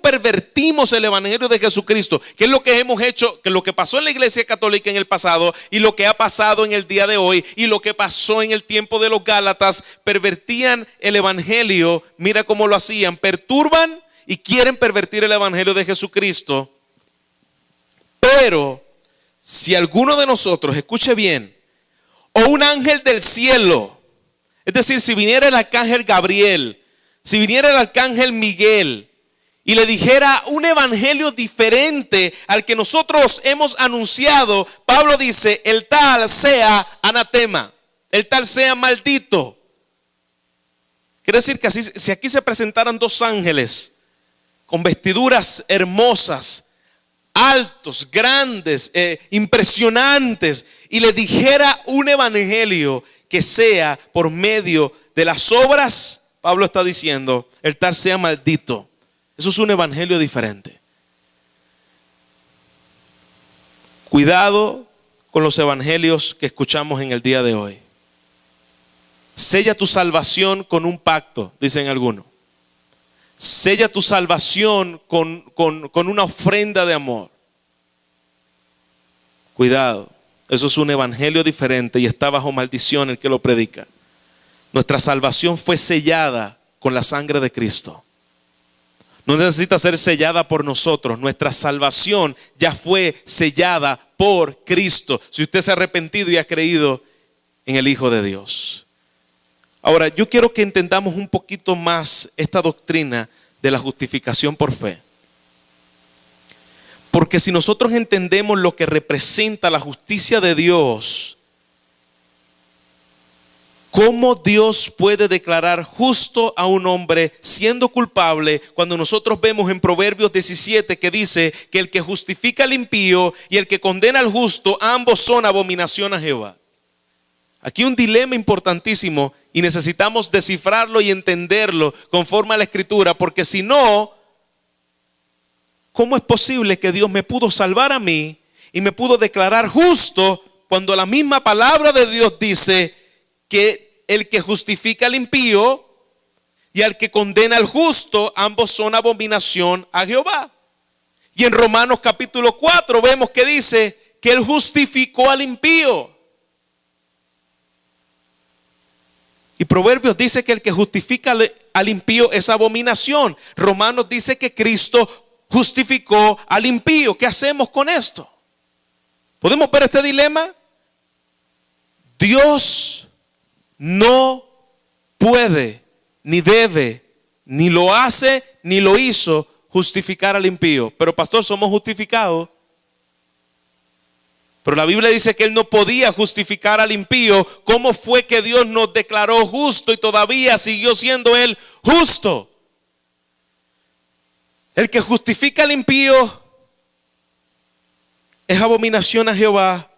pervertimos el evangelio de Jesucristo? ¿Qué es lo que hemos hecho? Que lo que pasó en la iglesia católica en el pasado y lo que ha pasado en el día de hoy y lo que pasó en el tiempo de los Gálatas, pervertían el evangelio. Mira cómo lo hacían, perturban y quieren pervertir el evangelio de Jesucristo. Pero si alguno de nosotros, escuche bien, o un ángel del cielo Es decir, si viniera el arcángel Gabriel, si viniera el arcángel Miguel y le dijera un evangelio diferente al que nosotros hemos anunciado, Pablo dice, el tal sea anatema, el tal sea maldito. Quiere decir que si aquí se presentaran dos ángeles con vestiduras hermosas, altos, grandes, impresionantes, y le dijera un evangelio que sea por medio de las obras, Pablo está diciendo, el tal sea maldito. Eso es un evangelio diferente. Cuidado con los evangelios que escuchamos en el día de hoy. Sella tu salvación con un pacto, dicen algunos. Sella tu salvación con una ofrenda de amor. Cuidado, eso es un evangelio diferente y está bajo maldición el que lo predica. Nuestra salvación fue sellada con la sangre de Cristo. No necesita ser sellada por nosotros. Nuestra salvación ya fue sellada por Cristo. Si usted se ha arrepentido y ha creído en el Hijo de Dios. Ahora, yo quiero que entendamos un poquito más esta doctrina de la justificación por fe. Porque si nosotros entendemos lo que representa la justicia de Dios, ¿cómo Dios puede declarar justo a un hombre siendo culpable cuando nosotros vemos en Proverbios 17 que dice que el que justifica al impío y el que condena al justo, ambos son abominación a Jehová? Aquí un dilema importantísimo y necesitamos descifrarlo y entenderlo conforme a la Escritura, porque si no, ¿cómo es posible que Dios me pudo salvar a mí y me pudo declarar justo cuando la misma palabra de Dios dice que el que justifica al impío y al que condena al justo, ambos son abominación a Jehová? Y en Romanos capítulo 4 vemos que dice que Él justificó al impío. Y Proverbios dice que el que justifica al impío es abominación. Romanos dice que Cristo justificó al impío. ¿Qué hacemos con esto? ¿Podemos ver este dilema? Dios no puede, ni debe, ni lo hace, ni lo hizo justificar al impío. Pero pastor, somos justificados. Pero la Biblia dice que Él no podía justificar al impío. ¿Cómo fue que Dios nos declaró justo y todavía siguió siendo Él justo? El que justifica al impío es abominación a Jehová.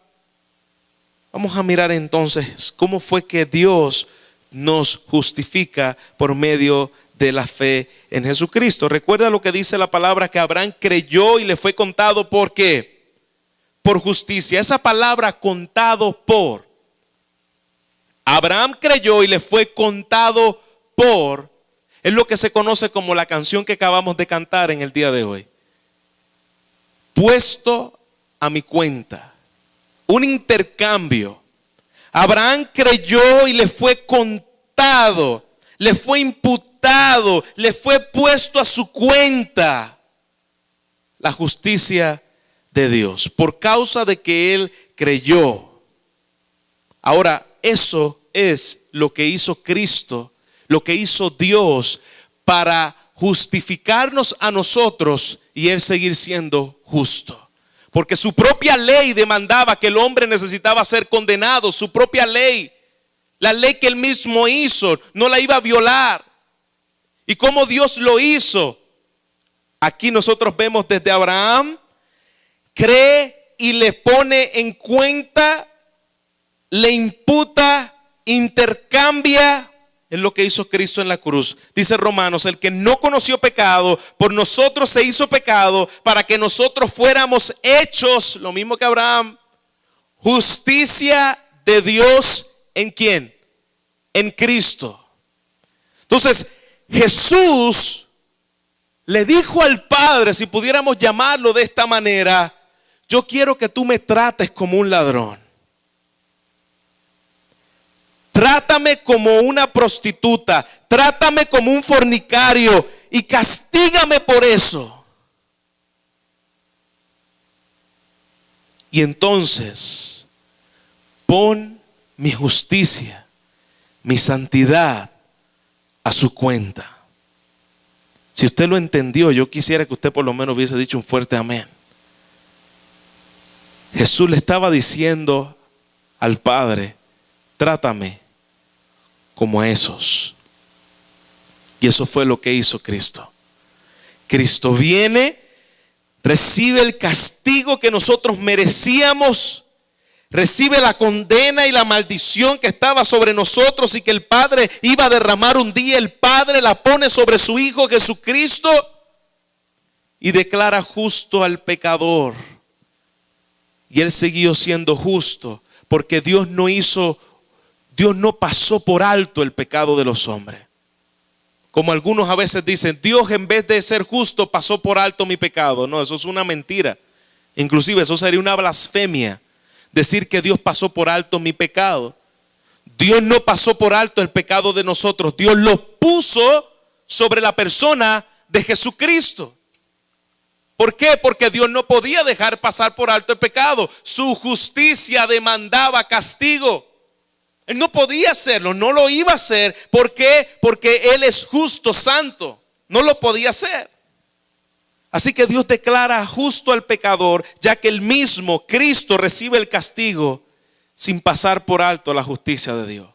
Vamos a mirar entonces cómo fue que Dios nos justifica por medio de la fe en Jesucristo. Recuerda lo que dice la palabra, que Abraham creyó y le fue contado ¿por qué? Por justicia. Esa palabra contado por. Abraham creyó y le fue contado por. Es lo que se conoce como la canción que acabamos de cantar en el día de hoy. Puesto a mi cuenta. Un intercambio. Abraham creyó y le fue contado. Le fue imputado. Le fue puesto a su cuenta la justicia de Dios, por causa de que él creyó. Ahora, eso es lo que hizo Cristo, lo que hizo Dios para justificarnos a nosotros y él seguir siendo justo. Porque su propia ley demandaba que el hombre necesitaba ser condenado. Su propia ley, la ley que él mismo hizo, no la iba a violar. ¿Y cómo Dios lo hizo? Aquí nosotros vemos desde Abraham, cree y le pone en cuenta, le imputa, intercambia. Es lo que hizo Cristo en la cruz. Dice Romanos, el que no conoció pecado, por nosotros se hizo pecado, para que nosotros fuéramos hechos, lo mismo que Abraham, justicia de Dios. ¿En quién? En Cristo. Entonces, Jesús le dijo al Padre, si pudiéramos llamarlo de esta manera: yo quiero que tú me trates como un ladrón. Trátame como una prostituta. Trátame como un fornicario. Y castígame por eso. Y entonces, pon mi justicia, mi santidad a su cuenta. Si usted lo entendió, yo quisiera que usted por lo menos hubiese dicho un fuerte amén. Jesús le estaba diciendo al Padre: trátame como a esos. Y eso fue lo que hizo Cristo. Cristo viene, recibe el castigo que nosotros merecíamos, recibe la condena y la maldición que estaba sobre nosotros y que el Padre iba a derramar un día. El Padre la pone sobre su Hijo Jesucristo y declara justo al pecador. Y Él siguió siendo justo porque Dios no pasó por alto el pecado de los hombres. Como algunos a veces dicen, Dios en vez de ser justo pasó por alto mi pecado. No, eso es una mentira. Inclusive eso sería una blasfemia, decir que Dios pasó por alto mi pecado. Dios no pasó por alto el pecado de nosotros. Dios lo puso sobre la persona de Jesucristo. ¿Por qué? Porque Dios no podía dejar pasar por alto el pecado. Su justicia demandaba castigo. Él no podía hacerlo, no lo iba a hacer. ¿Por qué? Porque Él es justo, santo. No lo podía hacer. Así que Dios declara justo al pecador, ya que el mismo Cristo recibe el castigo sin pasar por alto la justicia de Dios.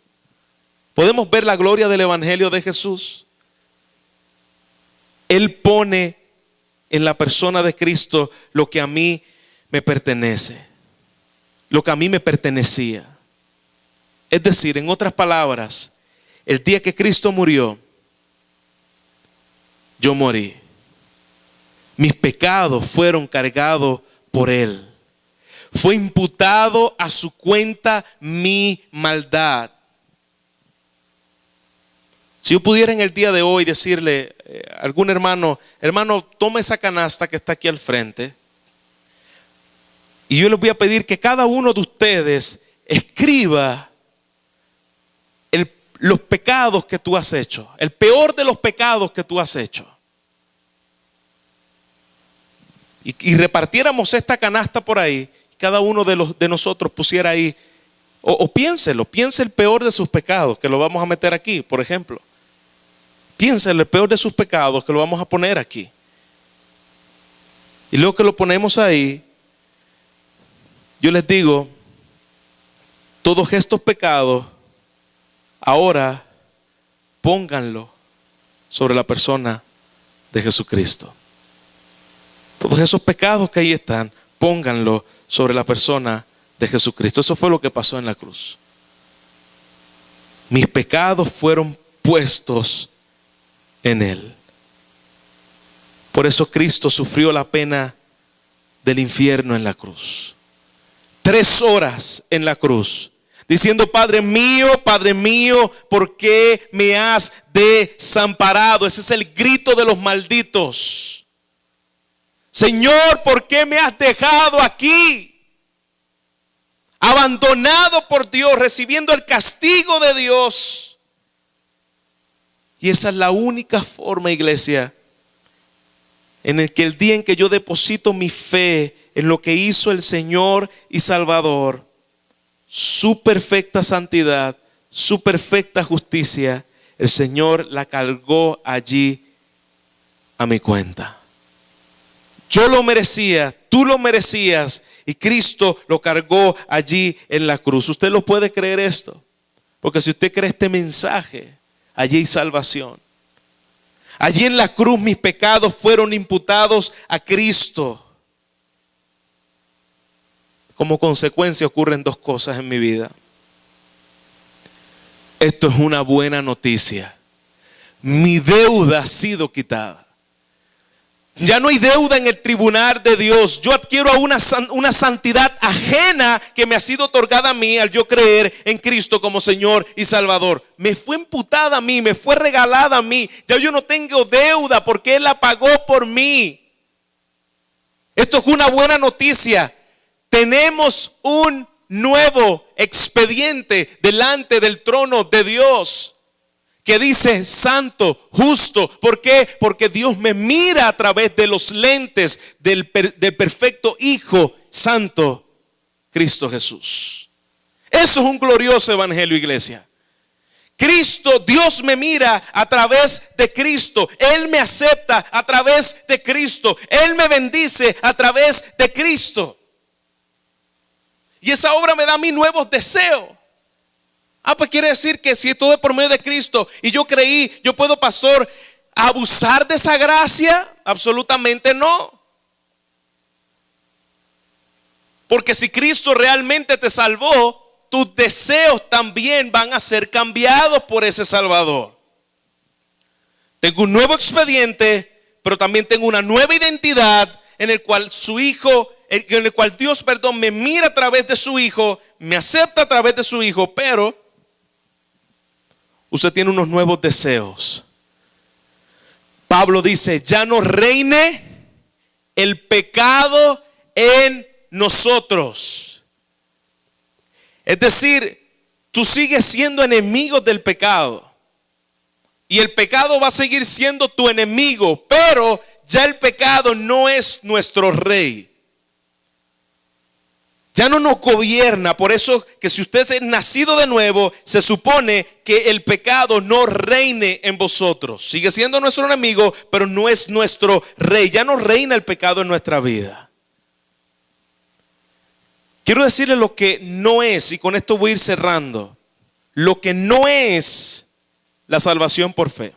¿Podemos ver la gloria del Evangelio de Jesús? Él pone en la persona de Cristo lo que a mí me pertenece, lo que a mí me pertenecía. Es decir, en otras palabras, el día que Cristo murió, yo morí. Mis pecados fueron cargados por Él. Fue imputado a su cuenta mi maldad. Si yo pudiera en el día de hoy decirle a algún hermano, toma esa canasta que está aquí al frente, y yo les voy a pedir que cada uno de ustedes escriba los pecados que tú has hecho, el peor de los pecados que tú has hecho. Y repartiéramos esta canasta por ahí, cada uno de nosotros pusiera ahí, piense el peor de sus pecados, que lo vamos a meter aquí, por ejemplo. Piense el peor de sus pecados, que lo vamos a poner aquí. Y luego que lo ponemos ahí, yo les digo, todos estos pecados, ahora pónganlo sobre la persona de Jesucristo. Todos esos pecados que ahí están, pónganlo sobre la persona de Jesucristo. Eso fue lo que pasó en la cruz. Mis pecados fueron puestos en Él. Por eso Cristo sufrió la pena del infierno en la cruz. 3 horas en la cruz, diciendo: Padre mío, ¿por qué me has desamparado? Ese es el grito de los malditos. Señor, ¿por qué me has dejado aquí? Abandonado por Dios, recibiendo el castigo de Dios. Y esa es la única forma, iglesia, en el que el día en que yo deposito mi fe en lo que hizo el Señor y Salvador, su perfecta santidad, su perfecta justicia, el Señor la cargó allí a mi cuenta. Yo lo merecía, tú lo merecías, y Cristo lo cargó allí en la cruz. ¿Usted lo puede creer esto? Porque si usted cree este mensaje, allí hay salvación. Allí en la cruz mis pecados fueron imputados a Cristo. Como consecuencia ocurren 2 cosas en mi vida. Esto es una buena noticia. Mi deuda ha sido quitada. Ya no hay deuda en el tribunal de Dios. Yo adquiero una santidad ajena que me ha sido otorgada a mí al yo creer en Cristo como Señor y Salvador. Me fue imputada a mí, me fue regalada a mí. Ya yo no tengo deuda porque Él la pagó por mí. Esto es una buena noticia. Tenemos un nuevo expediente delante del trono de Dios, que dice santo, justo. ¿Por qué? Porque Dios me mira a través de los lentes del perfecto Hijo Santo, Cristo Jesús. Eso es un glorioso evangelio, iglesia. Cristo, Dios me mira a través de Cristo. Él me acepta a través de Cristo. Él me bendice a través de Cristo. Y esa obra me da a mí nuevos deseos. Pues quiere decir que si todo es por medio de Cristo y yo creí, yo puedo, pastor, abusar de esa gracia. Absolutamente no. Porque si Cristo realmente te salvó, tus deseos también van a ser cambiados por ese Salvador. Tengo un nuevo expediente, pero también tengo una nueva identidad en el cual Dios, me mira a través de su Hijo, me acepta a través de su Hijo, pero usted tiene unos nuevos deseos. Pablo dice, ya no reine el pecado en nosotros. Es decir, tú sigues siendo enemigo del pecado. Y el pecado va a seguir siendo tu enemigo, pero ya el pecado no es nuestro rey. Ya no nos gobierna. Por eso que si usted es nacido de nuevo, se supone que el pecado no reine en vosotros. Sigue siendo nuestro enemigo, pero no es nuestro rey. Ya no reina el pecado en nuestra vida. Quiero decirle lo que no es, y con esto voy a ir cerrando. Lo que no es la salvación por fe.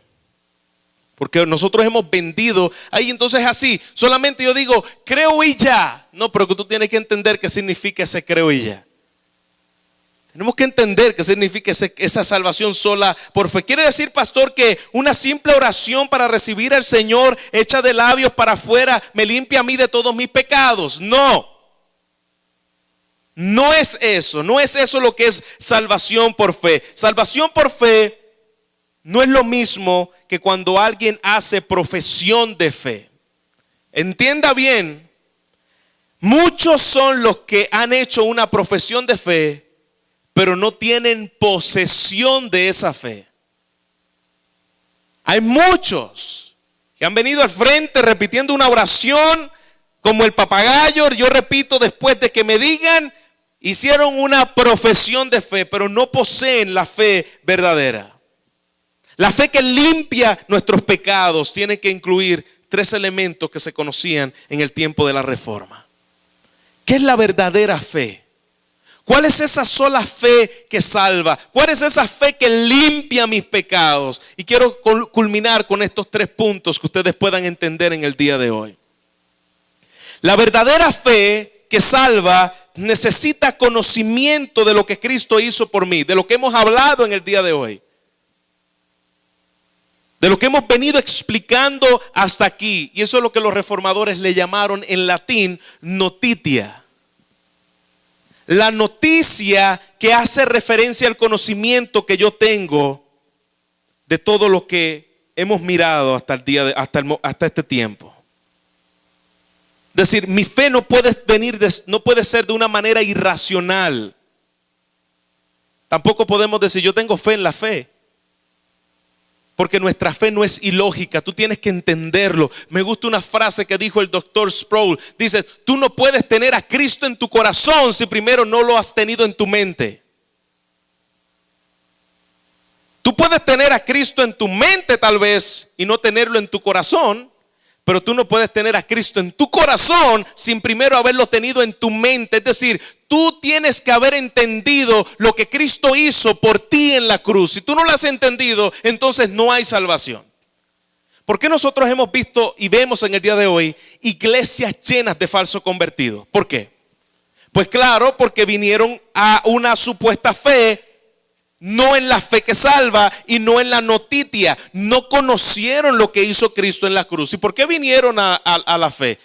Porque nosotros hemos vendido ahí, entonces así, solamente yo digo, creo y ya. No, pero que tú tienes que entender qué significa ese creo y ya. Tenemos que entender qué significa esa salvación sola por fe. Quiere decir, pastor, que una simple oración para recibir al Señor hecha de labios para afuera me limpia a mí de todos mis pecados. No. No es eso lo que es salvación por fe. Salvación por fe no es lo mismo que cuando alguien hace profesión de fe. Entienda bien, muchos son los que han hecho una profesión de fe, pero no tienen posesión de esa fe. Hay muchos que han venido al frente repitiendo una oración como el papagayo. Yo repito después de que me digan. Hicieron una profesión de fe, pero no poseen la fe verdadera. La fe que limpia nuestros pecados tiene que incluir 3 elementos que se conocían en el tiempo de la Reforma. ¿Qué es la verdadera fe? ¿Cuál es esa sola fe que salva? ¿Cuál es esa fe que limpia mis pecados? Y quiero culminar con estos 3 puntos que ustedes puedan entender en el día de hoy. La verdadera fe que salva necesita conocimiento de lo que Cristo hizo por mí, de lo que hemos hablado en el día de hoy, de lo que hemos venido explicando hasta aquí. Y eso es lo que los reformadores le llamaron en latín notitia. La noticia que hace referencia al conocimiento que yo tengo de todo lo que hemos mirado hasta este tiempo. Es decir, mi fe no puede ser de una manera irracional. Tampoco podemos decir, yo tengo fe en la fe. Porque nuestra fe no es ilógica, tú tienes que entenderlo. Me gusta una frase que dijo el doctor Sproul. Dice, tú no puedes tener a Cristo en tu corazón si primero no lo has tenido en tu mente. Tú puedes tener a Cristo en tu mente tal vez y no tenerlo en tu corazón. Pero tú no puedes tener a Cristo en tu corazón sin primero haberlo tenido en tu mente. Es decir, tú tienes que haber entendido lo que Cristo hizo por ti en la cruz. Si tú no lo has entendido, entonces no hay salvación. ¿Por qué nosotros hemos visto y vemos en el día de hoy iglesias llenas de falsos convertidos? ¿Por qué? Pues claro, porque vinieron a una supuesta fe, no en la fe que salva y no en la notitia. No conocieron lo que hizo Cristo en la cruz. ¿Y por qué vinieron a la fe?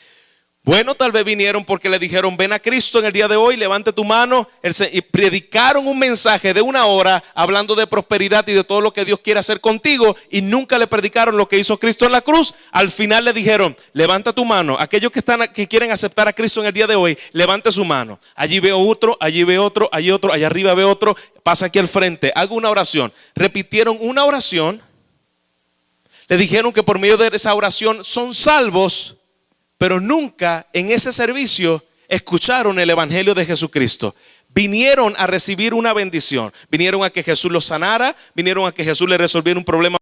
Bueno, tal vez vinieron porque le dijeron, ven a Cristo en el día de hoy, levante tu mano. Y predicaron un mensaje de 1 hora hablando de prosperidad y de todo lo que Dios quiere hacer contigo, y nunca le predicaron lo que hizo Cristo en la cruz. Al final le dijeron, levanta tu mano. Aquellos que quieren aceptar a Cristo en el día de hoy, levante su mano. Allí veo otro, allí veo otro, allí otro, allá arriba veo otro. Pasa aquí al frente, hago una oración. Repitieron una oración. Le dijeron que por medio de esa oración son salvos. Pero nunca en ese servicio escucharon el evangelio de Jesucristo, vinieron a recibir una bendición, vinieron a que Jesús los sanara, vinieron a que Jesús les resolviera un problema,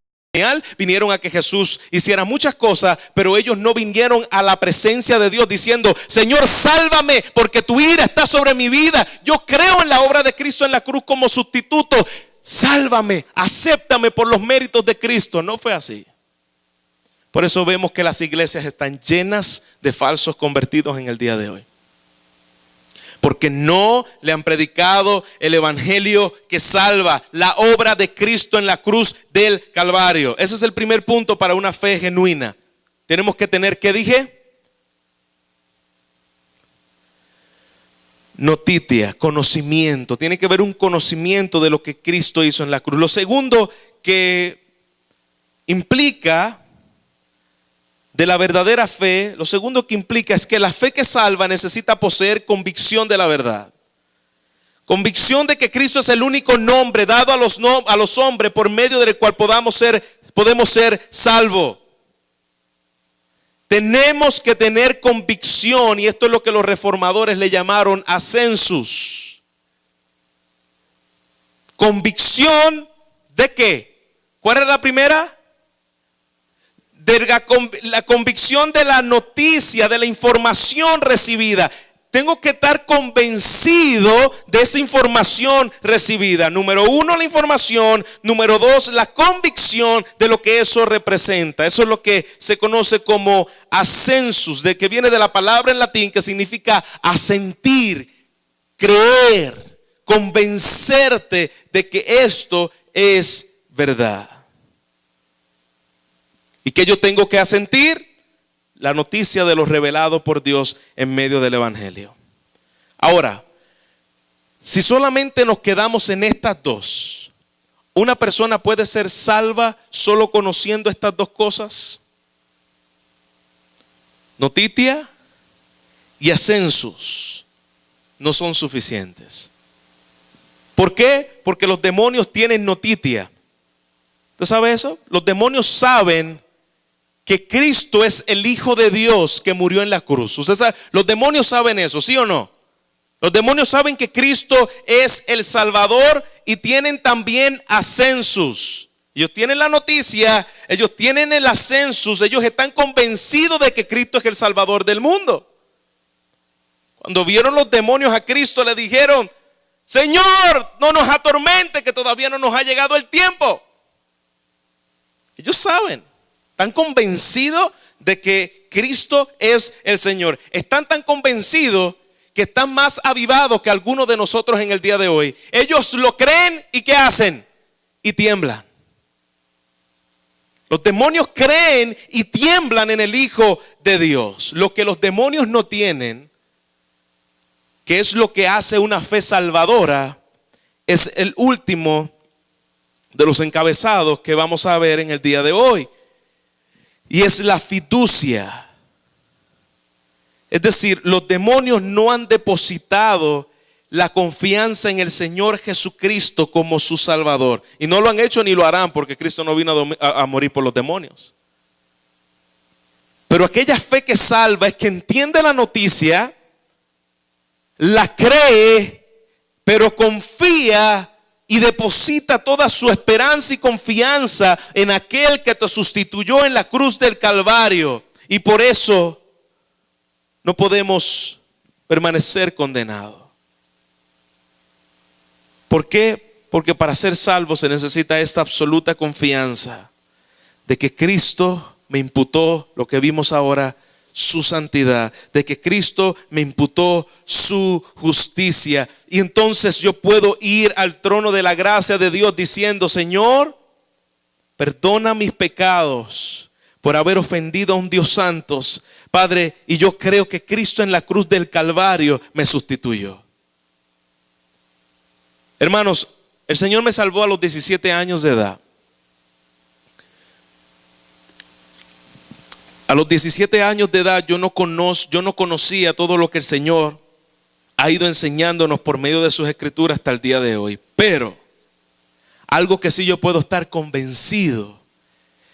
vinieron a que Jesús hiciera muchas cosas, pero ellos no vinieron a la presencia de Dios diciendo: Señor, sálvame porque tu ira está sobre mi vida, yo creo en la obra de Cristo en la cruz como sustituto, sálvame, acéptame por los méritos de Cristo. No fue así. Por eso vemos que las iglesias están llenas de falsos convertidos en el día de hoy, porque no le han predicado el evangelio que salva, la obra de Cristo en la cruz del Calvario. Ese es el primer punto para una fe genuina. Tenemos que tener, ¿qué dije? Notitia, conocimiento. Tiene que haber un conocimiento de lo que Cristo hizo en la cruz. Lo segundo que implica de la verdadera fe, lo segundo que implica es que la fe que salva necesita poseer convicción de la verdad. Convicción de que Cristo es el único nombre dado a los hombres por medio del cual podemos ser salvos. Tenemos que tener convicción, y esto es lo que los reformadores le llamaron ascensus. Convicción ¿de qué? ¿Cuál era la primera? De la convicción de la noticia, de la información recibida. Tengo que estar convencido de esa información recibida. Número uno, la información. Número dos, la convicción de lo que eso representa. Eso es lo que se conoce como ascensus, de que viene de la palabra en latín que significa asentir, creer, convencerte de que esto es verdad. ¿Y qué yo tengo que asentir? La noticia de lo revelado por Dios en medio del evangelio. Ahora, si solamente nos quedamos en estas dos, ¿una persona puede ser salva solo conociendo estas dos cosas? Notitia y ascensus no son suficientes. ¿Por qué? Porque los demonios tienen notitia. ¿Usted sabe eso? Los demonios saben que Cristo es el Hijo de Dios que murió en la cruz. Usted sabe, los demonios saben eso, ¿sí o no? Los demonios saben que Cristo es el Salvador y tienen también ascensus. Ellos tienen la noticia, ellos tienen el ascensus, ellos están convencidos de que Cristo es el Salvador del mundo. Cuando vieron los demonios a Cristo, le dijeron: Señor, no nos atormente, que todavía no nos ha llegado el tiempo. Ellos saben, están convencidos de que Cristo es el Señor. Están tan convencidos que están más avivados que algunos de nosotros en el día de hoy. Ellos lo creen y ¿qué hacen? Y tiemblan. Los demonios creen y tiemblan en el Hijo de Dios. Lo que los demonios no tienen, que es lo que hace una fe salvadora, es el último de los encabezados que vamos a ver en el día de hoy. Y es la fiducia. Es decir, los demonios no han depositado la confianza en el Señor Jesucristo como su Salvador. Y no lo han hecho ni lo harán, porque Cristo no vino a morir por los demonios. Pero aquella fe que salva es que entiende la noticia, la cree, pero confía y deposita toda su esperanza y confianza en aquel que te sustituyó en la cruz del Calvario. Y por eso no podemos permanecer condenados. ¿Por qué? Porque para ser salvo se necesita esta absoluta confianza de que Cristo me imputó lo que vimos ahora, su santidad, de que Cristo me imputó su justicia. Y entonces yo puedo ir al trono de la gracia de Dios diciendo: Señor, perdona mis pecados por haber ofendido a un Dios santo, Padre, y yo creo que Cristo en la cruz del Calvario me sustituyó. Hermanos, el Señor me salvó a los 17 años de edad. A los 17 años de edad yo no conocía todo lo que el Señor ha ido enseñándonos por medio de sus escrituras hasta el día de hoy. Pero algo que sí yo puedo estar convencido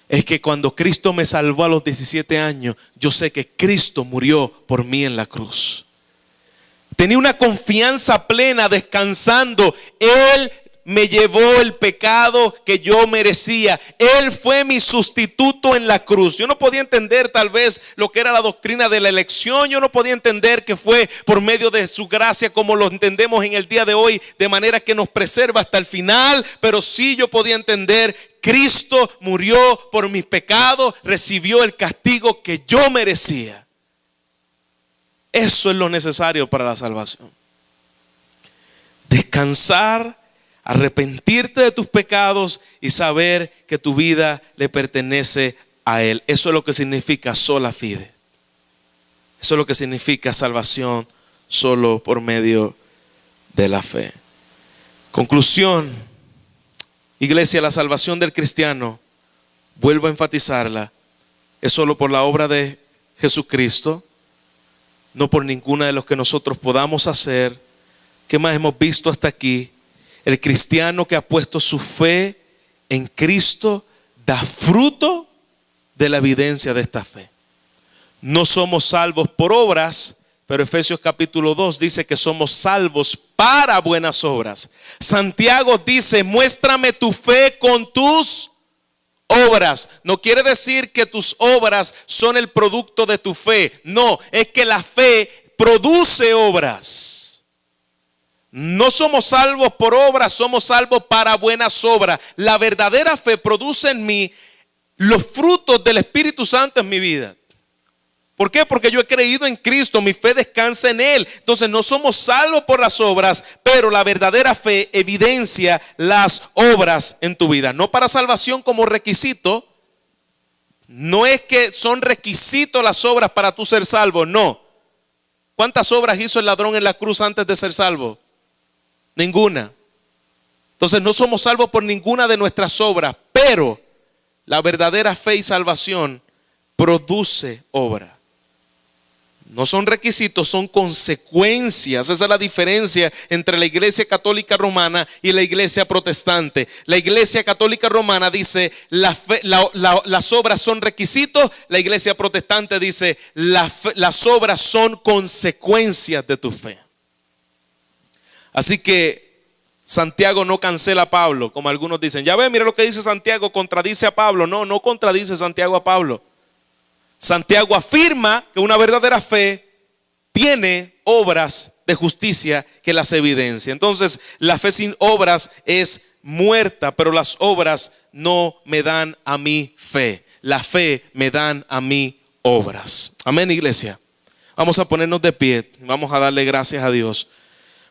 es que cuando Cristo me salvó a los 17 años, yo sé que Cristo murió por mí en la cruz. Tenía una confianza plena, descansando. Él me llevó el pecado que yo merecía. Él fue mi sustituto en la cruz. Yo no podía entender tal vez lo que era la doctrina de la elección. Yo no podía entender que fue por medio de su gracia como lo entendemos en el día de hoy, de manera que nos preserva hasta el final. Pero sí yo podía entender: Cristo murió por mis pecados, recibió el castigo que yo merecía. Eso es lo necesario para la salvación. Descansar, arrepentirte de tus pecados y saber que tu vida le pertenece a Él. Eso es lo que significa sola fide. Eso es lo que significa salvación solo por medio de la fe. Conclusión, iglesia: la salvación del cristiano, vuelvo a enfatizarla, es solo por la obra de Jesucristo, no por ninguna de los que nosotros podamos hacer. ¿Qué más hemos visto hasta aquí? El cristiano que ha puesto su fe en Cristo da fruto de la evidencia de esta fe. No somos salvos por obras, pero Efesios capítulo 2 dice que somos salvos para buenas obras. Santiago dice: muéstrame tu fe con tus obras. No quiere decir que tus obras son el producto de tu fe. No, es que la fe produce obras. No somos salvos por obras, somos salvos para buenas obras. La verdadera fe produce en mí los frutos del Espíritu Santo en mi vida. ¿Por qué? Porque yo he creído en Cristo, mi fe descansa en Él. Entonces no somos salvos por las obras, pero la verdadera fe evidencia las obras en tu vida. No para salvación como requisito. No es que son requisitos las obras para tú ser salvo, no. ¿Cuántas obras hizo el ladrón en la cruz antes de ser salvo? Ninguna. Entonces no somos salvos por ninguna de nuestras obras, pero la verdadera fe y salvación produce obra. No son requisitos, son consecuencias. Esa es la diferencia entre la iglesia católica romana y la iglesia protestante. La iglesia católica romana dice las obras son requisitos. La iglesia protestante dice las obras son consecuencias de tu fe. Así que Santiago no cancela a Pablo, como algunos dicen. Ya ve, mira lo que dice Santiago, contradice a Pablo. No, no contradice Santiago a Pablo. Santiago afirma que una verdadera fe tiene obras de justicia que las evidencia. Entonces, la fe sin obras es muerta, pero las obras no me dan a mí fe. La fe me dan a mí obras. Amén, iglesia. Vamos a ponernos de pie. Vamos a darle gracias a Dios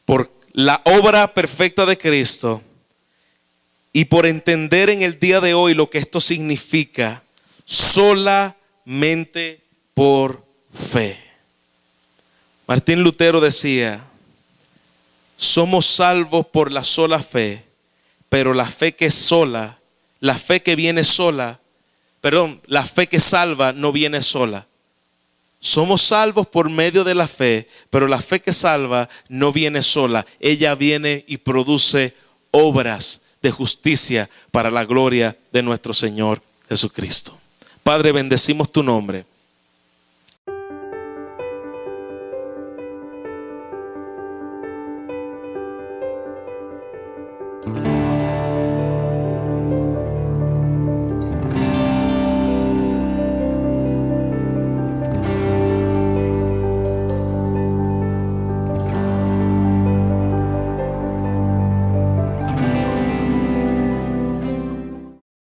por la obra perfecta de Cristo y por entender en el día de hoy lo que esto significa. Solamente por fe. Martín Lutero decía: somos salvos por la sola fe, pero la fe que sola, la fe que viene sola, la fe que salva no viene sola. Somos salvos por medio de la fe, pero la fe que salva no viene sola. Ella viene y produce obras de justicia para la gloria de nuestro Señor Jesucristo. Padre, bendecimos tu nombre.